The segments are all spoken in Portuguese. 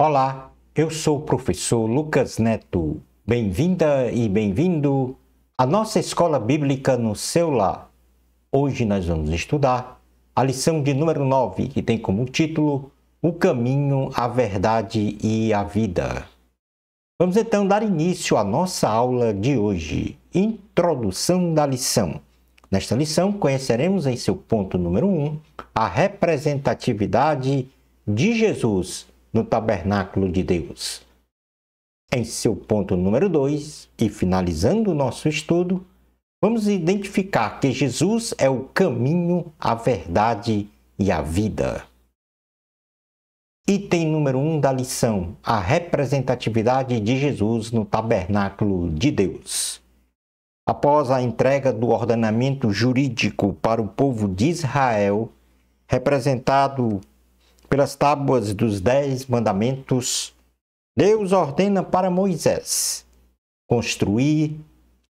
Olá, eu sou o professor Lucas Neto. Bem-vinda e bem-vindo à nossa escola bíblica no seu lar. Hoje nós vamos estudar a lição de número 9, que tem como título O Caminho, a Verdade e a Vida. Vamos então dar início à nossa aula de hoje. Introdução da lição. Nesta lição, conheceremos em seu ponto número 1 a representatividade de Jesus no tabernáculo de Deus. Em seu ponto número 2, e finalizando o nosso estudo, vamos identificar que Jesus é o caminho, a verdade e a vida. Item número 1 da lição, a representatividade de Jesus no tabernáculo de Deus. Após a entrega do ordenamento jurídico para o povo de Israel, representado pelas tábuas dos 10 mandamentos, Deus ordena para Moisés construir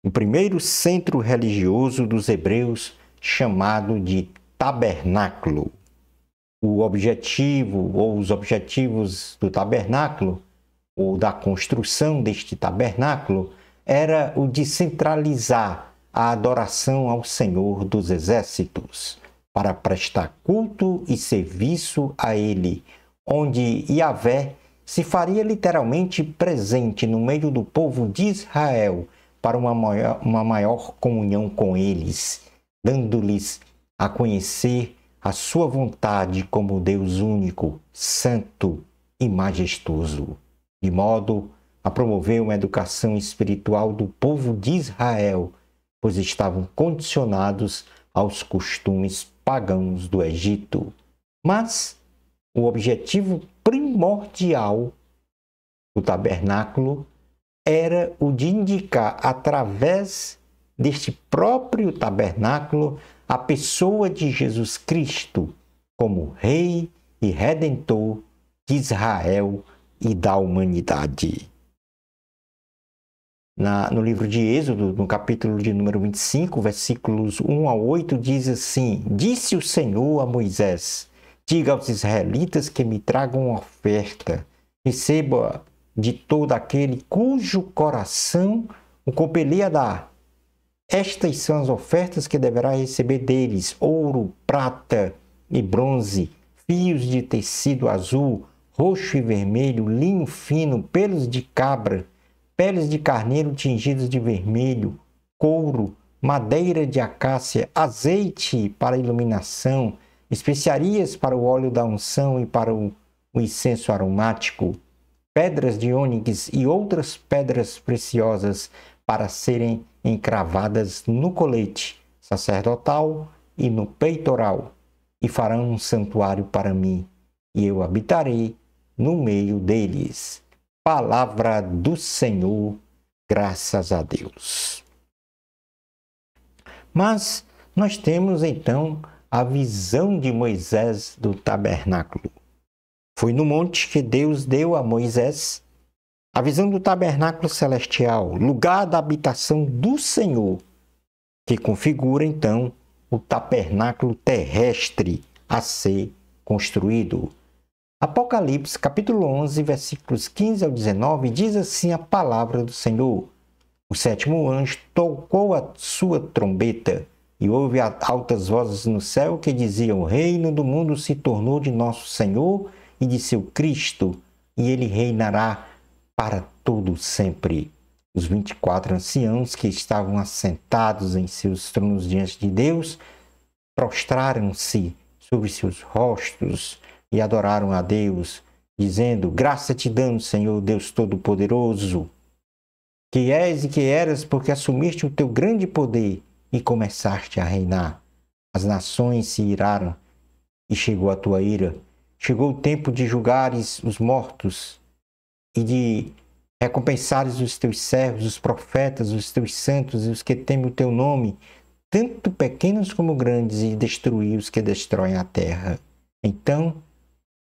o primeiro centro religioso dos hebreus, chamado de tabernáculo. O objetivo ou os objetivos do tabernáculo, ou da construção deste tabernáculo, era o de centralizar a adoração ao Senhor dos Exércitos, para prestar culto e serviço a Ele, onde Yahvé se faria literalmente presente no meio do povo de Israel para uma maior comunhão com eles, dando-lhes a conhecer a sua vontade como Deus único, santo e majestoso, de modo a promover uma educação espiritual do povo de Israel, pois estavam condicionados aos costumes pagãos do Egito. Mas o objetivo primordial do tabernáculo era o de indicar, através deste próprio tabernáculo, a pessoa de Jesus Cristo como Rei e Redentor de Israel e da humanidade. No livro de Êxodo, no capítulo de número 25, versículos 1 a 8, diz assim: Disse o Senhor a Moisés: Diga aos israelitas que me tragam uma oferta. Receba de todo aquele cujo coração o compeli a dar. Estas são as ofertas que deverá receber deles: ouro, prata e bronze, fios de tecido azul, roxo e vermelho, linho fino, pelos de cabra, peles de carneiro tingidos de vermelho, couro, madeira de acácia, azeite para iluminação, especiarias para o óleo da unção e para o incenso aromático, pedras de ônix e outras pedras preciosas para serem encravadas no colete sacerdotal e no peitoral, e farão um santuário para mim, e eu habitarei no meio deles. Palavra do Senhor, graças a Deus. Mas nós temos então a visão de Moisés do tabernáculo. Foi no monte que Deus deu a Moisés a visão do tabernáculo celestial, lugar da habitação do Senhor, que configura então o tabernáculo terrestre a ser construído. Apocalipse, capítulo 11, versículos 15 ao 19, diz assim a palavra do Senhor. O sétimo anjo tocou a sua trombeta, e houve altas vozes no céu que diziam: O reino do mundo se tornou de nosso Senhor e de seu Cristo, e ele reinará para todo sempre. Os 24 anciãos que estavam assentados em seus tronos diante de Deus prostraram-se sobre seus rostos e adoraram a Deus, dizendo: Graça te damos, Senhor Deus Todo-Poderoso, que és e que eras, porque assumiste o teu grande poder e começaste a reinar. As nações se iraram e chegou a tua ira. Chegou o tempo de julgares os mortos e de recompensares os teus servos, os profetas, os teus santos e os que temem o teu nome, tanto pequenos como grandes, e destruir os que destroem a terra. Então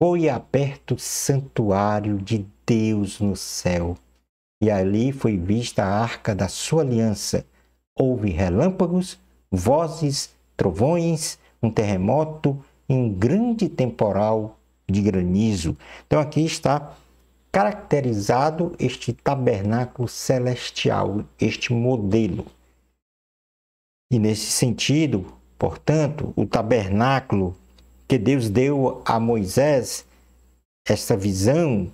foi aberto o santuário de Deus no céu, e ali foi vista a arca da sua aliança. Houve relâmpagos, vozes, trovões, um terremoto e um grande temporal de granizo. Então aqui está caracterizado este tabernáculo celestial, este modelo. E nesse sentido, portanto, o tabernáculo que Deus deu a Moisés, essa visão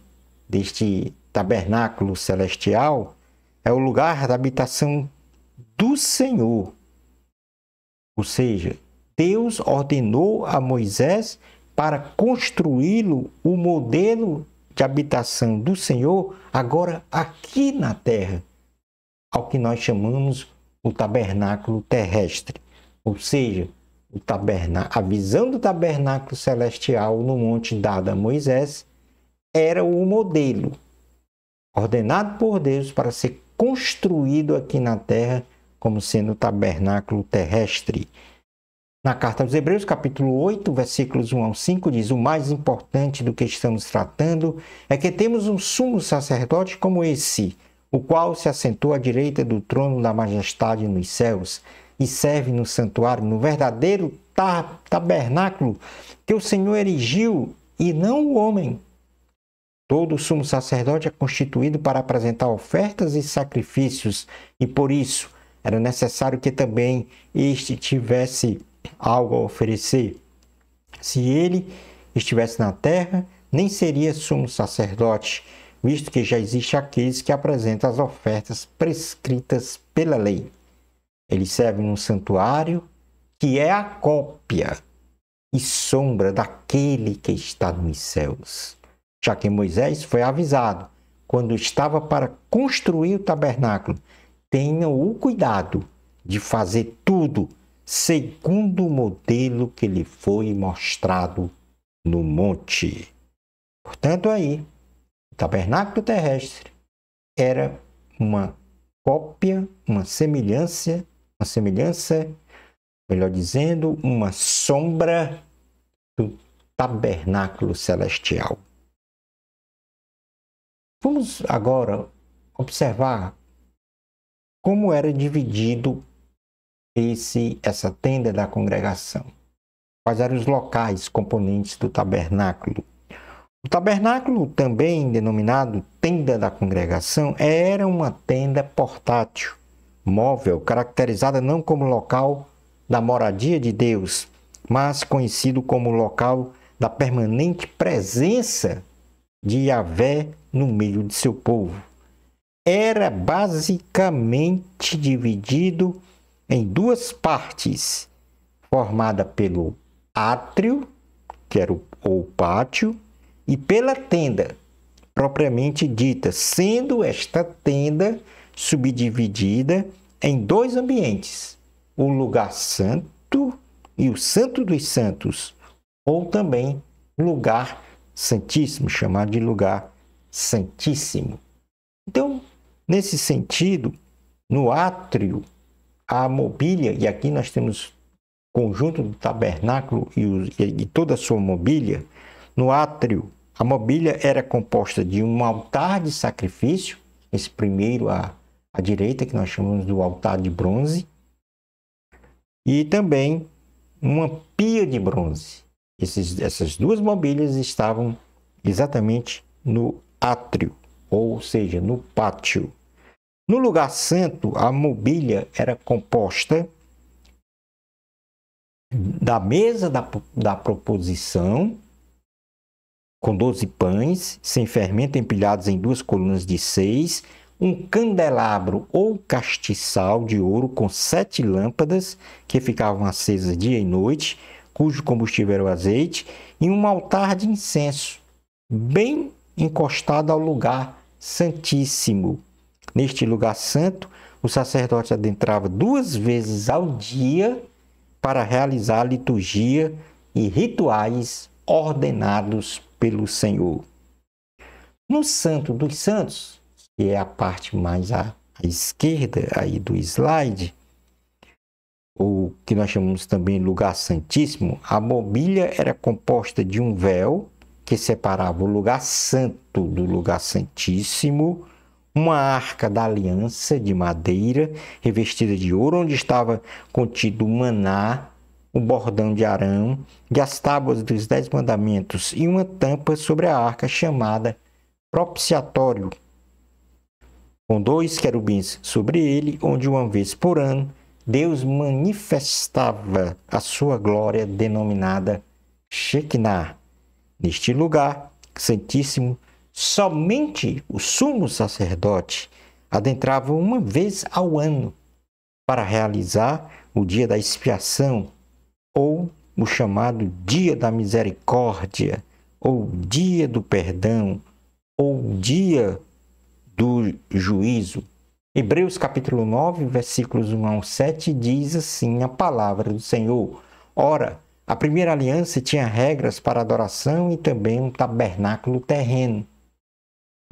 deste tabernáculo celestial, é o lugar da habitação do Senhor. Ou seja, Deus ordenou a Moisés para construí-lo o modelo de habitação do Senhor, agora aqui na terra, ao que nós chamamos o tabernáculo terrestre. Ou seja, a visão do tabernáculo celestial no monte dado a Moisés era o modelo ordenado por Deus para ser construído aqui na terra como sendo o tabernáculo terrestre. Na carta aos Hebreus, capítulo 8, versículos 1 ao 5, diz: o mais importante do que estamos tratando é que temos um sumo sacerdote como esse, o qual se assentou à direita do trono da majestade nos céus e serve no santuário, no verdadeiro tabernáculo que o Senhor erigiu e não o homem. Todo sumo sacerdote é constituído para apresentar ofertas e sacrifícios, e por isso era necessário que também este tivesse algo a oferecer. Se ele estivesse na terra, nem seria sumo sacerdote, visto que já existe aqueles que apresentam as ofertas prescritas pela lei. Ele serve num santuário que é a cópia e sombra daquele que está nos céus. Já que Moisés foi avisado, quando estava para construir o tabernáculo, tenham o cuidado de fazer tudo segundo o modelo que lhe foi mostrado no monte. Portanto, aí, o tabernáculo terrestre era uma cópia, uma semelhança, melhor dizendo, uma sombra do tabernáculo celestial. Vamos agora observar como era dividido essa tenda da congregação. Quais eram os locais componentes do tabernáculo? O tabernáculo, também denominado tenda da congregação, era uma tenda portátil, móvel, caracterizada não como local da moradia de Deus, mas conhecido como local da permanente presença de Yahvé no meio de seu povo. Era basicamente dividido em duas partes, formada pelo átrio, que era o pátio, e pela tenda, propriamente dita, sendo esta tenda subdividida em dois ambientes, o lugar santo e o santo dos santos, ou também lugar santíssimo, chamado de lugar santíssimo. Então, nesse sentido, no átrio, a mobília, e aqui nós temos o conjunto do tabernáculo e toda a sua mobília. No átrio, a mobília era composta de um altar de sacrifício, esse primeiro à direita, que nós chamamos do altar de bronze, e também uma pia de bronze. Essas duas mobílias estavam exatamente no átrio, ou seja, no pátio. No lugar santo, a mobília era composta da mesa da proposição, com 12 pães, sem fermento, empilhados em 2 colunas de 6, um candelabro ou castiçal de ouro com 7 lâmpadas, que ficavam acesas dia e noite, cujo combustível era o azeite, e um altar de incenso, bem encostado ao lugar santíssimo. Neste lugar santo, o sacerdote adentrava 2 vezes ao dia para realizar a liturgia e rituais ordenados pelo Senhor. No Santo dos Santos, que é a parte mais à esquerda aí do slide, o que nós chamamos também lugar santíssimo, a mobília era composta de um véu que separava o lugar santo do lugar santíssimo, uma arca da aliança de madeira revestida de ouro, onde estava contido o maná, o bordão de Arão e as tábuas dos 10 mandamentos, e uma tampa sobre a arca chamada propiciatório, com 2 querubins sobre ele, onde uma vez por ano Deus manifestava a sua glória, denominada Shekinah. Neste lugar santíssimo, somente o sumo sacerdote adentrava uma vez ao ano para realizar o dia da expiação, ou o chamado dia da misericórdia, ou dia do perdão, ou dia do juízo. Hebreus capítulo 9, versículos 1 ao 7 diz assim a palavra do Senhor: Ora, a primeira aliança tinha regras para adoração e também um tabernáculo terreno.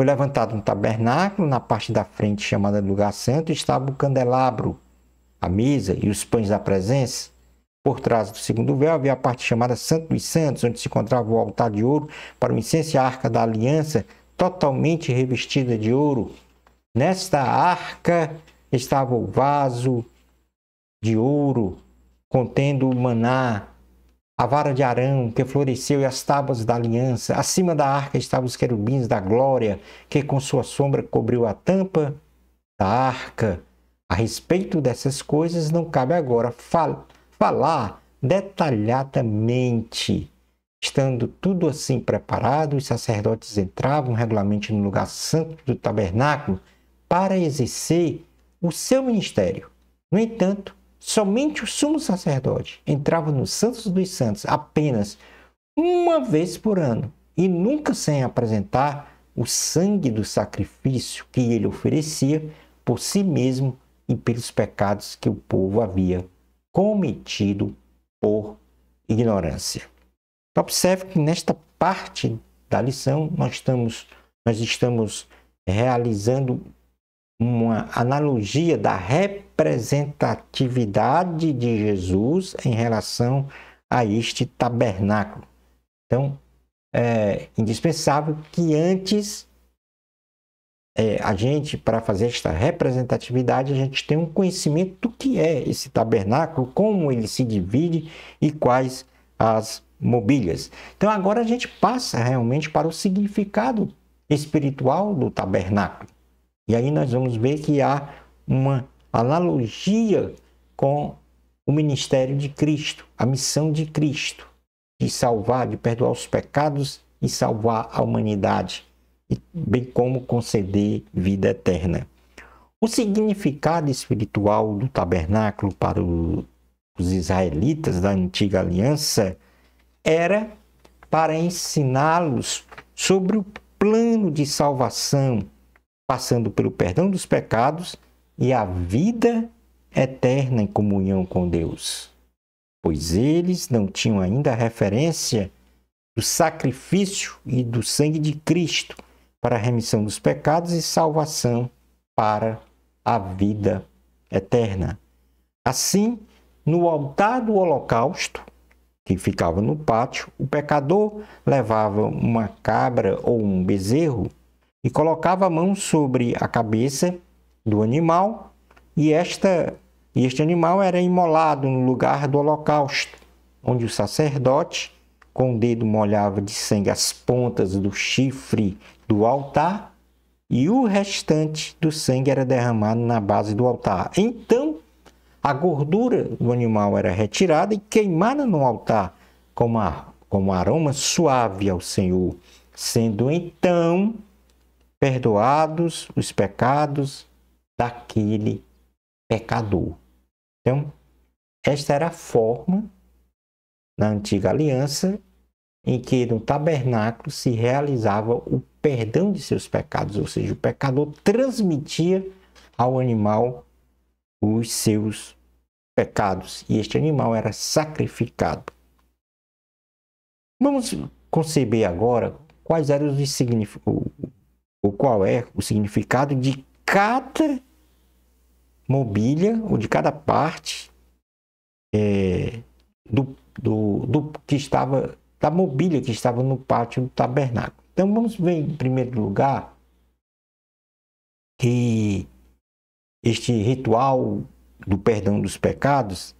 Foi levantado um tabernáculo, na parte da frente, chamada Lugar Santo, estava o candelabro, a mesa e os pães da presença. Por trás do segundo véu havia a parte chamada Santo dos Santos, onde se encontrava o altar de ouro para o incenso e a arca da aliança, totalmente revestida de ouro. Nesta arca estava o vaso de ouro contendo o maná, a vara de Arão que floresceu e as tábuas da aliança. Acima da arca estavam os querubins da glória, que com sua sombra cobriu a tampa da arca. A respeito dessas coisas não cabe agora falar detalhadamente. Estando tudo assim preparado, os sacerdotes entravam regularmente no lugar santo do tabernáculo para exercer o seu ministério. No entanto, somente o sumo sacerdote entrava no Santos dos Santos apenas uma vez por ano e nunca sem apresentar o sangue do sacrifício que ele oferecia por si mesmo e pelos pecados que o povo havia cometido por ignorância. Observe que nesta parte da lição nós estamos realizando uma analogia da representatividade de Jesus em relação a este tabernáculo. Então, é indispensável que antes a gente, para fazer esta representatividade, a gente tenha um conhecimento do que é esse tabernáculo, como ele se divide e quais as mobílias. Então, agora a gente passa realmente para o significado espiritual do tabernáculo. E aí nós vamos ver que há uma analogia com o ministério de Cristo, a missão de Cristo, de salvar, de perdoar os pecados e salvar a humanidade, bem como conceder vida eterna. O significado espiritual do tabernáculo para os israelitas da antiga aliança era para ensiná-los sobre o plano de salvação, passando pelo perdão dos pecados e a vida eterna em comunhão com Deus, pois eles não tinham ainda a referência do sacrifício e do sangue de Cristo para a remissão dos pecados e salvação para a vida eterna. Assim, no altar do holocausto, que ficava no pátio, o pecador levava uma cabra ou um bezerro e colocava a mão sobre a cabeça do animal, e este animal era imolado no lugar do holocausto, onde o sacerdote, com o dedo, molhava de sangue as pontas do chifre do altar, e o restante do sangue era derramado na base do altar. Então, a gordura do animal era retirada e queimada no altar como aroma suave ao Senhor, sendo então perdoados os pecados daquele pecador. Então, esta era a forma na antiga aliança em que no tabernáculo se realizava o perdão de seus pecados, ou seja, o pecador transmitia ao animal os seus pecados e este animal era sacrificado. Vamos conceber agora quais eram os significados, ou qual é o significado de cada mobília ou de cada parte da mobília que estava no pátio do tabernáculo. Então vamos ver em primeiro lugar que este ritual do perdão dos pecados,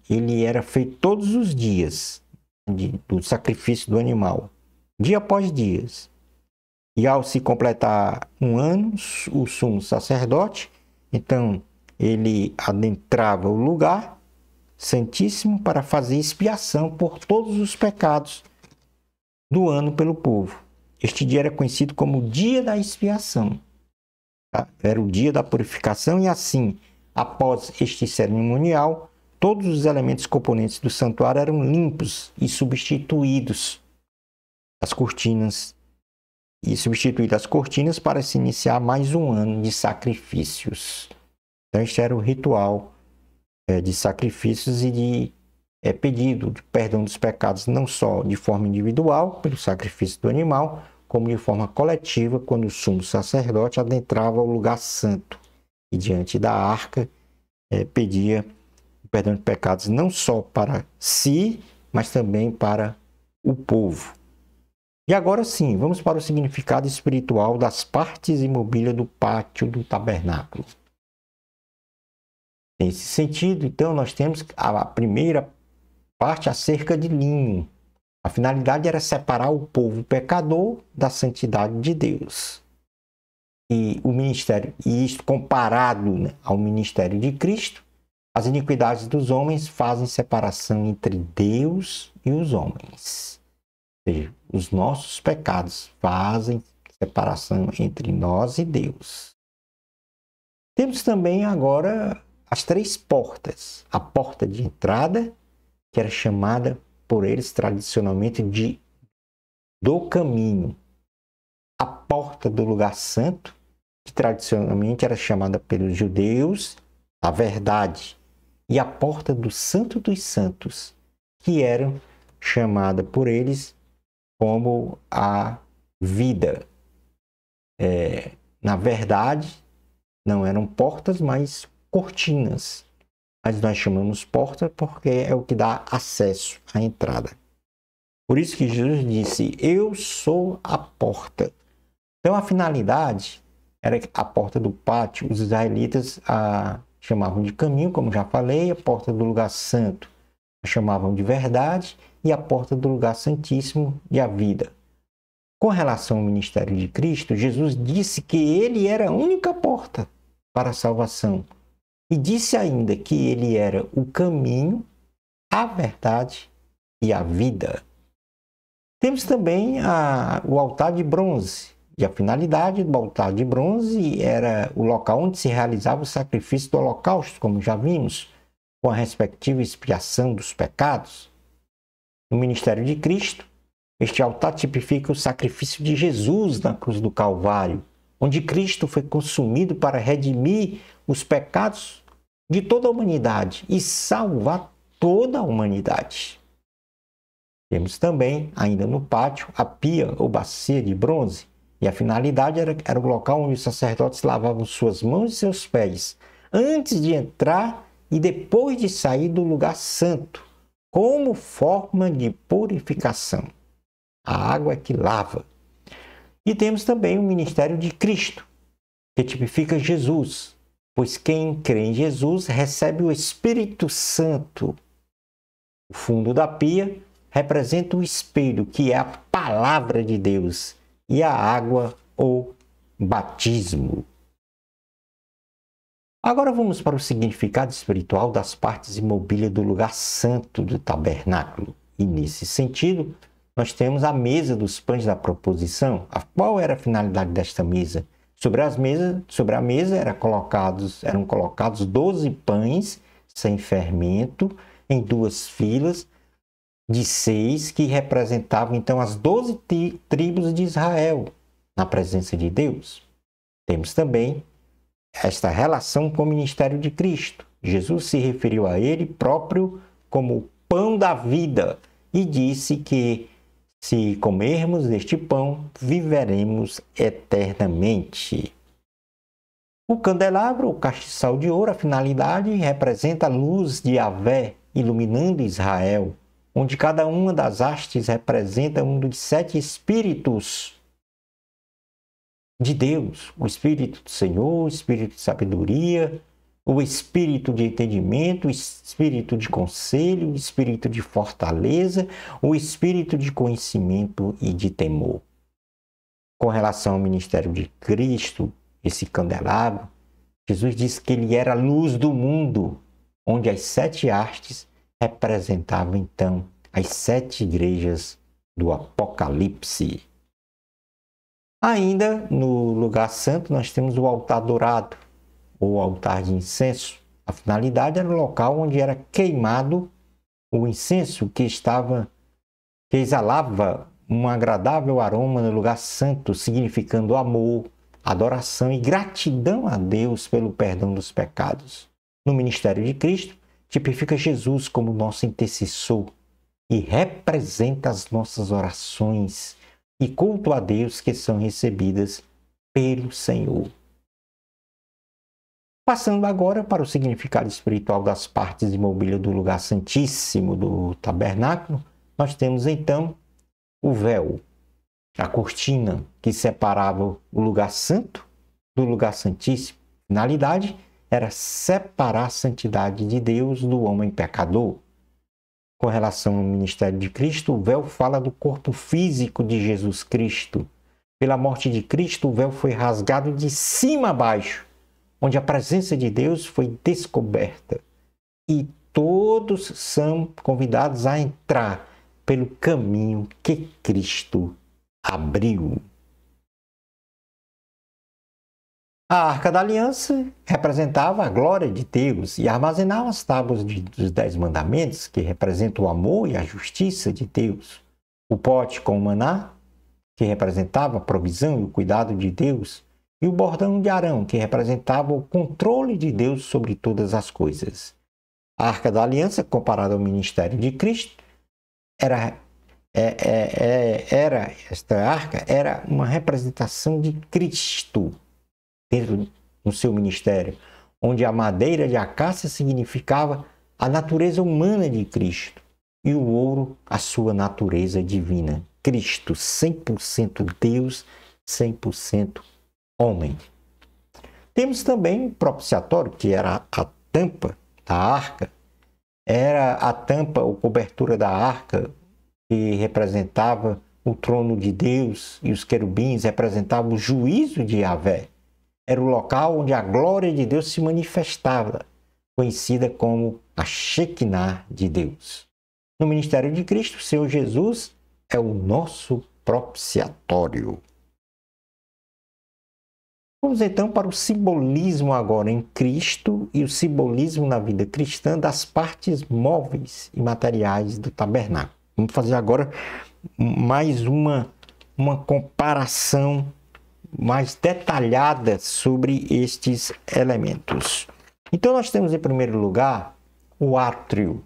ele era feito todos os dias do sacrifício do animal, dia após dia. E ao se completar um ano, o sumo sacerdote, então ele adentrava o lugar santíssimo para fazer expiação por todos os pecados do ano pelo povo. Este dia era conhecido como o dia da expiação. Tá? Era o dia da purificação e assim, após este cerimonial, todos os elementos componentes do santuário eram limpos e substituídas as cortinas para se iniciar mais um ano de sacrifícios. Então, este era o ritual de sacrifícios e de pedido de perdão dos pecados, não só de forma individual, pelo sacrifício do animal, como de forma coletiva, quando o sumo sacerdote adentrava o lugar santo e diante da arca pedia o perdão de pecados não só para si, mas também para o povo. E agora sim, vamos para o significado espiritual das partes e mobília do pátio do tabernáculo. Nesse sentido, então, nós temos a primeira parte, a cerca de linho. A finalidade era separar o povo pecador da santidade de Deus. E o ministério, e isto comparado, né, ao ministério de Cristo, as iniquidades dos homens fazem separação entre Deus e os homens. Ou seja, os nossos pecados fazem separação entre nós e Deus. Temos também agora as três portas. A porta de entrada, que era chamada por eles tradicionalmente do caminho. A porta do lugar santo, que tradicionalmente era chamada pelos judeus a verdade. E a porta do Santo dos Santos, que era chamada por eles como a vida. Na verdade, não eram portas, mas cortinas. Mas nós chamamos porta porque é o que dá acesso à entrada. Por isso que Jesus disse, eu sou a porta. Então a finalidade era a porta do pátio, os israelitas chamavam de caminho, como já falei, a porta do lugar santo a chamavam de verdade e a porta do lugar santíssimo de a vida. Com relação ao ministério de Cristo, Jesus disse que ele era a única porta para a salvação. E disse ainda que ele era o caminho, a verdade e a vida. Temos também o altar de bronze. E a finalidade do altar de bronze era o local onde se realizava o sacrifício do holocausto, como já vimos, com a respectiva expiação dos pecados. No ministério de Cristo, este altar tipifica o sacrifício de Jesus na cruz do Calvário, onde Cristo foi consumido para redimir os pecados de toda a humanidade e salvar toda a humanidade. Temos também, ainda no pátio, a pia ou bacia de bronze, e a finalidade era o local onde os sacerdotes lavavam suas mãos e seus pés, antes de entrar e depois de sair do lugar santo, como forma de purificação. A água é que lava. E temos também o ministério de Cristo, que tipifica Jesus, pois quem crê em Jesus recebe o Espírito Santo. O fundo da pia representa o espelho, que é a palavra de Deus, e a água, ou batismo. Agora vamos para o significado espiritual das partes e mobília do lugar santo do tabernáculo. E nesse sentido, nós temos a mesa dos pães da proposição. Qual era a finalidade desta mesa? Sobre a mesa eram colocados 12 pães sem fermento, em 2 filas de 6, que representavam então as 12 tribos de Israel na presença de Deus. Temos também esta relação com o ministério de Cristo. Jesus se referiu a ele próprio como o pão da vida e disse que se comermos deste pão, viveremos eternamente. O candelabro, o castiçal de ouro, a finalidade representa a luz de Yahvé iluminando Israel, onde cada uma das hastes representa um dos 7 espíritos de Deus, o Espírito do Senhor, o Espírito de sabedoria, o Espírito de entendimento, o Espírito de conselho, o Espírito de fortaleza, o Espírito de conhecimento e de temor. Com relação ao ministério de Cristo, esse candelabro, Jesus disse que ele era a luz do mundo, onde as 7 hastes representavam então as 7 igrejas do Apocalipse. Ainda no lugar santo nós temos o altar dourado, ou altar de incenso. A finalidade era o local onde era queimado o incenso que exalava um agradável aroma no lugar santo, significando amor, adoração e gratidão a Deus pelo perdão dos pecados. No ministério de Cristo, tipifica Jesus como nosso intercessor e representa as nossas orações e culto a Deus que são recebidas pelo Senhor. Passando agora para o significado espiritual das partes de mobília do lugar santíssimo do tabernáculo, nós temos então o véu, a cortina que separava o lugar santo do lugar santíssimo. A finalidade era separar a santidade de Deus do homem pecador. Com relação ao ministério de Cristo, o véu fala do corpo físico de Jesus Cristo. Pela morte de Cristo, o véu foi rasgado de cima a baixo, onde a presença de Deus foi descoberta. E todos são convidados a entrar pelo caminho que Cristo abriu. A Arca da Aliança representava a glória de Deus e armazenava as tábuas dos 10 mandamentos, que representam o amor e a justiça de Deus. O pote com o maná, que representava a provisão e o cuidado de Deus, e o bordão de Arão, que representava o controle de Deus sobre todas as coisas. A Arca da Aliança, comparada ao ministério de Cristo, esta arca era uma representação de Cristo dentro do seu ministério, onde a madeira de acácia significava a natureza humana de Cristo e o ouro a sua natureza divina. Cristo, 100% Deus, 100% homem. Temos também o propiciatório, que era a tampa da arca, era a tampa ou cobertura da arca que representava o trono de Deus, e os querubins representavam o juízo de Yahvé. Era o local onde a glória de Deus se manifestava, conhecida como a Shekinah de Deus. No ministério de Cristo, o Senhor Jesus é o nosso propiciatório. Vamos então para o simbolismo agora em Cristo e o simbolismo na vida cristã das partes móveis e materiais do tabernáculo. Vamos fazer agora mais uma comparação mais detalhada sobre estes elementos. Então nós temos em primeiro lugar o átrio.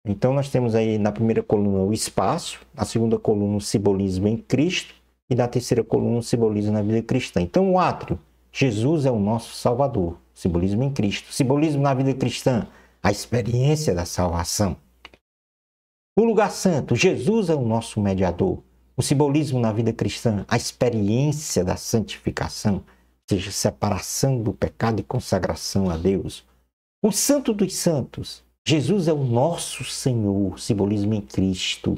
Então nós temos aí na primeira coluna o espaço, na segunda coluna o simbolismo em Cristo e na terceira coluna o simbolismo na vida cristã. Então o átrio, Jesus é o nosso Salvador, simbolismo em Cristo. Simbolismo na vida cristã, a experiência da salvação. O lugar santo, Jesus é o nosso mediador. O simbolismo na vida cristã, a experiência da santificação, ou seja, separação do pecado e consagração a Deus. O santo dos santos, Jesus é o nosso Senhor, simbolismo em Cristo.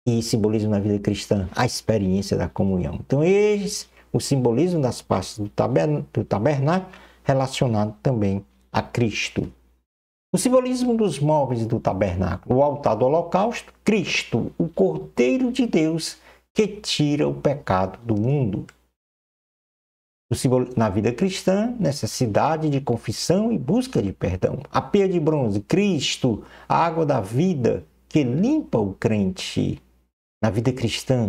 E simbolismo na vida cristã, a experiência da comunhão. Então, eis o simbolismo das partes do tabernáculo relacionado também a Cristo. O simbolismo dos móveis do tabernáculo, o altar do holocausto, Cristo, o Cordeiro de Deus que tira o pecado do mundo. Na vida cristã, necessidade de confissão e busca de perdão. A pia de bronze, Cristo, a água da vida que limpa o crente. Na vida cristã,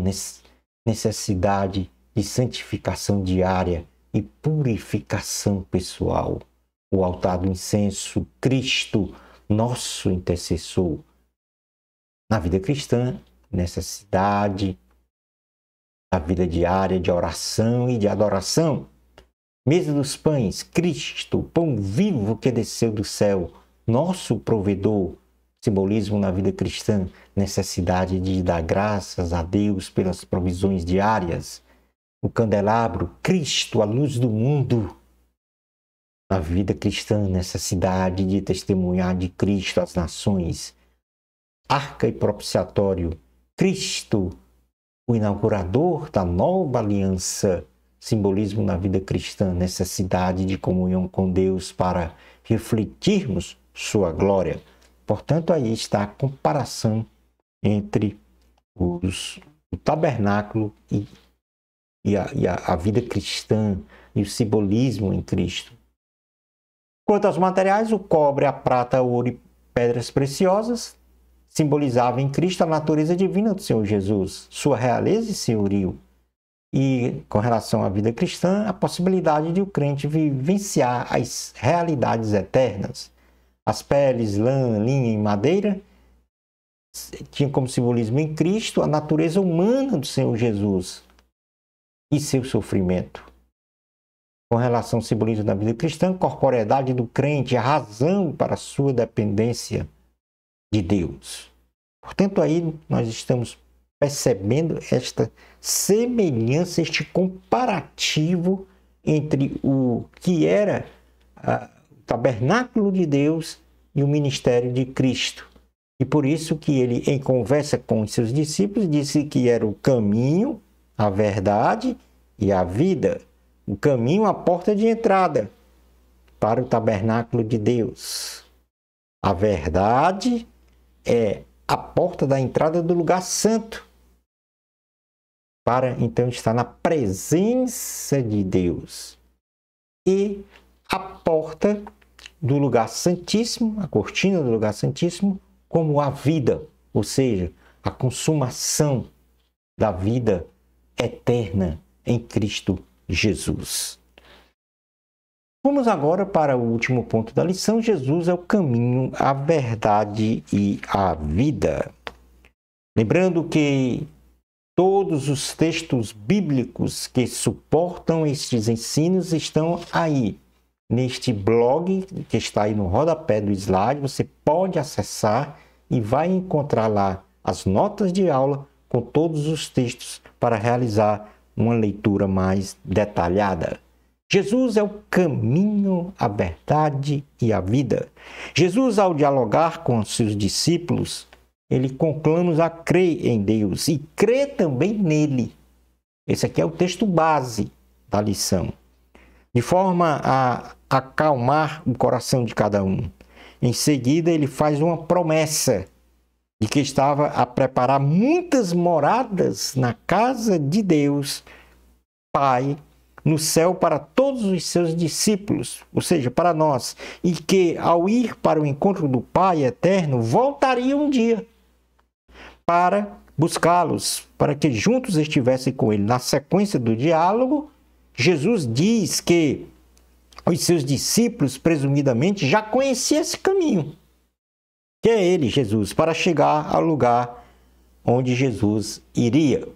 necessidade de santificação diária e purificação pessoal. O altar do incenso, Cristo, nosso intercessor. Na vida cristã, necessidade da vida diária de oração e de adoração. Mesa dos pães, Cristo, pão vivo que desceu do céu, nosso provedor. Simbolismo na vida cristã, necessidade de dar graças a Deus pelas provisões diárias. O candelabro, Cristo, a luz do mundo. Na vida cristã, necessidade de testemunhar de Cristo às nações. Arca e propiciatório, Cristo, o inaugurador da nova aliança, simbolismo na vida cristã, necessidade de comunhão com Deus para refletirmos sua glória. Portanto, aí está a comparação entre o tabernáculo e a vida cristã e o simbolismo em Cristo. Quanto aos materiais, o cobre, a prata, o ouro e pedras preciosas simbolizavam em Cristo a natureza divina do Senhor Jesus, sua realeza e senhorio. E, com relação à vida cristã, a possibilidade de o crente vivenciar as realidades eternas. As peles, lã, linha e madeira tinham como simbolismo em Cristo a natureza humana do Senhor Jesus e seu sofrimento. Com relação ao simbolismo da vida cristã, a corporeidade do crente, a razão para a sua dependência de Deus. Portanto, aí nós estamos percebendo esta semelhança, este comparativo entre o que era o tabernáculo de Deus e o ministério de Cristo. E por isso que ele, em conversa com os seus discípulos, disse que era o caminho, a verdade e a vida. O caminho, a porta de entrada para o tabernáculo de Deus. A verdade é a porta da entrada do lugar santo, para então estar na presença de Deus. E a porta do lugar santíssimo, a cortina do lugar santíssimo, como a vida, ou seja, a consumação da vida eterna em Cristo Jesus. Vamos agora para o último ponto da lição. Jesus é o caminho, a verdade e a vida. Lembrando que todos os textos bíblicos que suportam estes ensinos estão aí, neste blog que está aí no rodapé do slide. Você pode acessar e vai encontrar lá as notas de aula com todos os textos para realizar uma leitura mais detalhada. Jesus é o caminho, a verdade e a vida. Jesus, ao dialogar com os seus discípulos, ele conclama-os a crer em Deus e crer também nele. Esse aqui é o texto base da lição, de forma a acalmar o coração de cada um. Em seguida, ele faz uma promessa de que estava a preparar muitas moradas na casa de Deus, Pai, no céu para todos os seus discípulos, ou seja, para nós, e que ao ir para o encontro do Pai eterno, voltaria um dia para buscá-los, para que juntos estivessem com ele. Na sequência do diálogo, Jesus diz que os seus discípulos, presumidamente, já conheciam esse caminho, que é ele, Jesus, para chegar ao lugar onde Jesus iria.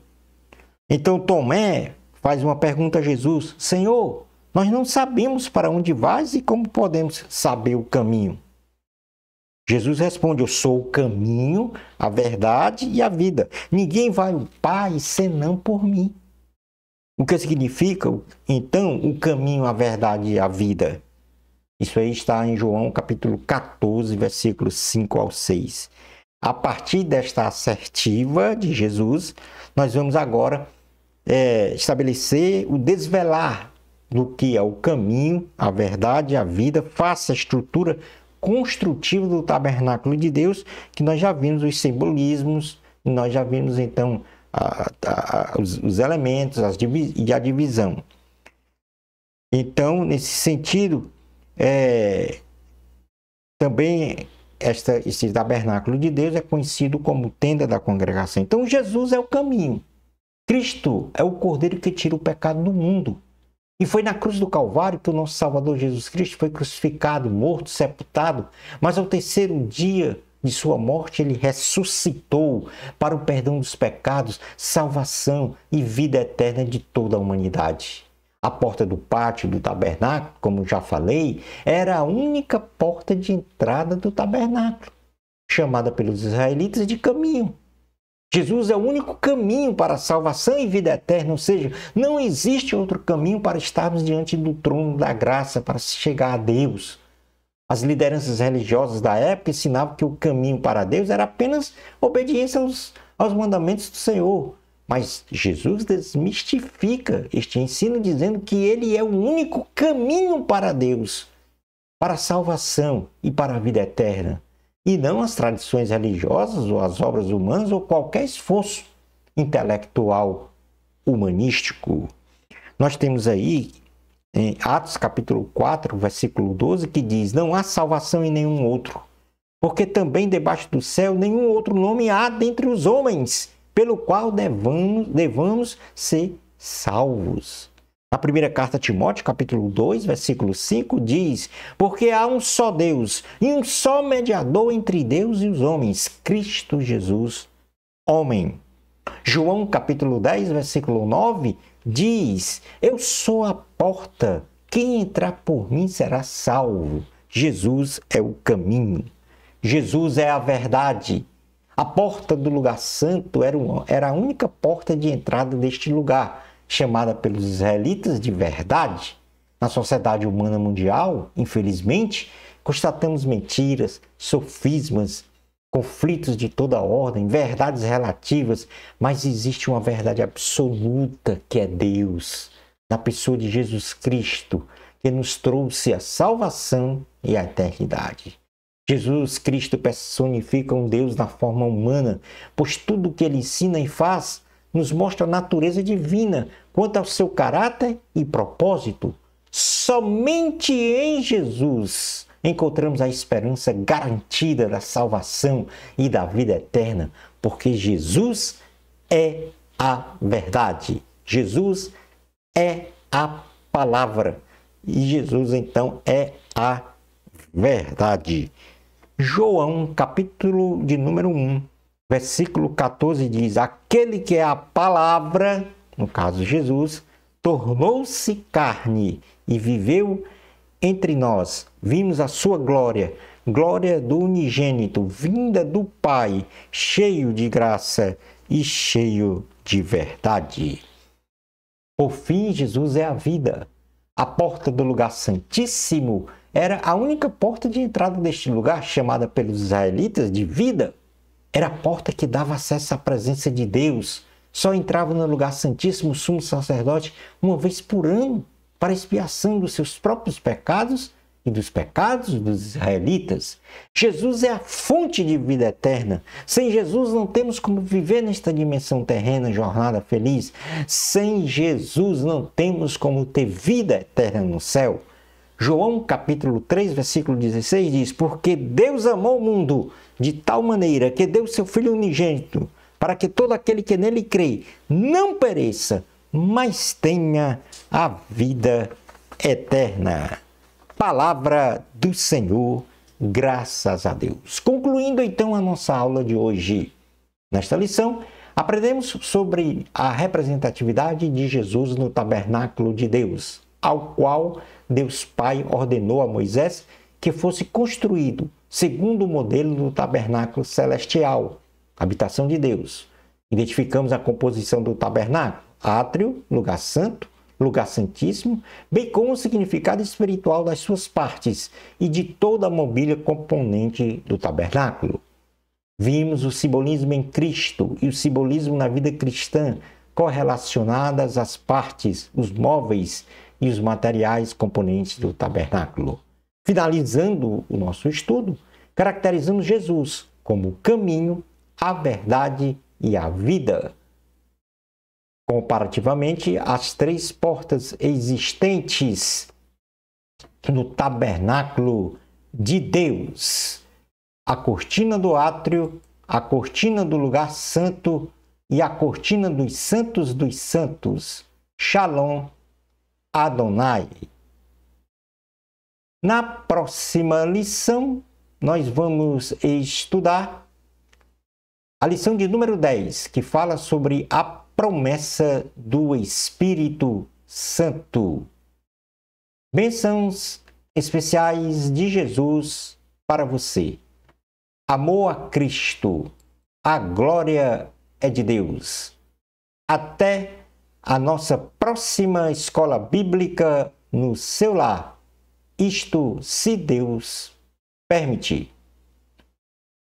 Então Tomé faz uma pergunta a Jesus: Senhor, nós não sabemos para onde vais e como podemos saber o caminho? Jesus responde: eu sou o caminho, a verdade e a vida. Ninguém vai ao Pai senão por mim. O que significa, então, o caminho, a verdade e a vida? Isso aí está em João capítulo 14, versículos 5 ao 6. A partir desta assertiva de Jesus, nós vamos agora estabelecer o desvelar do que é o caminho, a verdade e a vida, face à estrutura construtiva do tabernáculo de Deus, que nós já vimos os simbolismos, nós já vimos então os elementos e a divisão. Então, nesse sentido, também esse tabernáculo de Deus é conhecido como tenda da congregação. Então, Jesus é o caminho. Cristo é o Cordeiro que tira o pecado do mundo. E foi na cruz do Calvário que o nosso Salvador Jesus Cristo foi crucificado, morto, sepultado. Mas ao terceiro dia de sua morte, ele ressuscitou para o perdão dos pecados, salvação e vida eterna de toda a humanidade. A porta do pátio do tabernáculo, como já falei, era a única porta de entrada do tabernáculo, chamada pelos israelitas de caminho. Jesus é o único caminho para a salvação e vida eterna, ou seja, não existe outro caminho para estarmos diante do trono da graça, para se chegar a Deus. As lideranças religiosas da época ensinavam que o caminho para Deus era apenas obediência aos mandamentos do Senhor. Mas Jesus desmistifica este ensino dizendo que ele é o único caminho para Deus, para a salvação e para a vida eterna, e não as tradições religiosas ou as obras humanas ou qualquer esforço intelectual humanístico. Nós temos aí em Atos capítulo 4, versículo 12, que diz: não há salvação em nenhum outro, porque também debaixo do céu nenhum outro nome há dentre os homens, pelo qual devamos ser salvos. Na primeira carta a Timóteo, capítulo 2, versículo 5, diz: porque há um só Deus e um só mediador entre Deus e os homens, Cristo Jesus, homem. João, capítulo 10, versículo 9, diz: eu sou a porta, quem entrar por mim será salvo. Jesus é o caminho, Jesus é a verdade. A porta do lugar santo era a única porta de entrada deste lugar, chamada pelos israelitas de verdade. Na sociedade humana mundial, infelizmente, constatamos mentiras, sofismas, conflitos de toda ordem, verdades relativas, mas existe uma verdade absoluta que é Deus, na pessoa de Jesus Cristo, que nos trouxe a salvação e a eternidade. Jesus Cristo personifica um Deus na forma humana, pois tudo o que ele ensina e faz nos mostra a natureza divina quanto ao seu caráter e propósito. Somente em Jesus encontramos a esperança garantida da salvação e da vida eterna, porque Jesus é a verdade. Jesus é a palavra e Jesus então é a verdade. João, capítulo de número 1, versículo 14 diz: aquele que é a palavra, no caso Jesus, tornou-se carne e viveu entre nós. Vimos a sua glória, glória do unigênito, vinda do Pai, cheio de graça e cheio de verdade. Por fim, Jesus é a vida. A porta do lugar santíssimo era a única porta de entrada deste lugar, chamada pelos israelitas de vida. Era a porta que dava acesso à presença de Deus. Só entrava no lugar santíssimo o sumo sacerdote uma vez por ano, para expiação dos seus próprios pecados e dos pecados dos israelitas. Jesus é a fonte de vida eterna. Sem Jesus não temos como viver nesta dimensão terrena, jornada feliz. Sem Jesus não temos como ter vida eterna no céu. João capítulo 3, versículo 16 diz: porque Deus amou o mundo de tal maneira que deu seu Filho unigênito, para que todo aquele que nele crê não pereça, mas tenha a vida eterna. Palavra do Senhor, graças a Deus. Concluindo então a nossa aula de hoje. Nesta lição, aprendemos sobre a representatividade de Jesus no tabernáculo de Deus, ao qual Deus Pai ordenou a Moisés que fosse construído segundo o modelo do tabernáculo celestial, habitação de Deus. Identificamos a composição do tabernáculo: átrio, lugar santo, lugar santíssimo, bem como o significado espiritual das suas partes e de toda a mobília componente do tabernáculo. Vimos o simbolismo em Cristo e o simbolismo na vida cristã, correlacionadas às partes, os móveis e os materiais componentes do tabernáculo. Finalizando o nosso estudo, caracterizamos Jesus como o caminho, a verdade e a vida. Comparativamente às três portas existentes no tabernáculo de Deus: a cortina do átrio, a cortina do lugar santo e a cortina dos santos. Shalom Adonai. Na próxima lição, nós vamos estudar a lição de número 10, que fala sobre a promessa do Espírito Santo. Bênçãos especiais de Jesus para você. Amor a Cristo. A glória é de Deus. Até a nossa próxima escola bíblica no seu lar. Isto, se Deus permitir.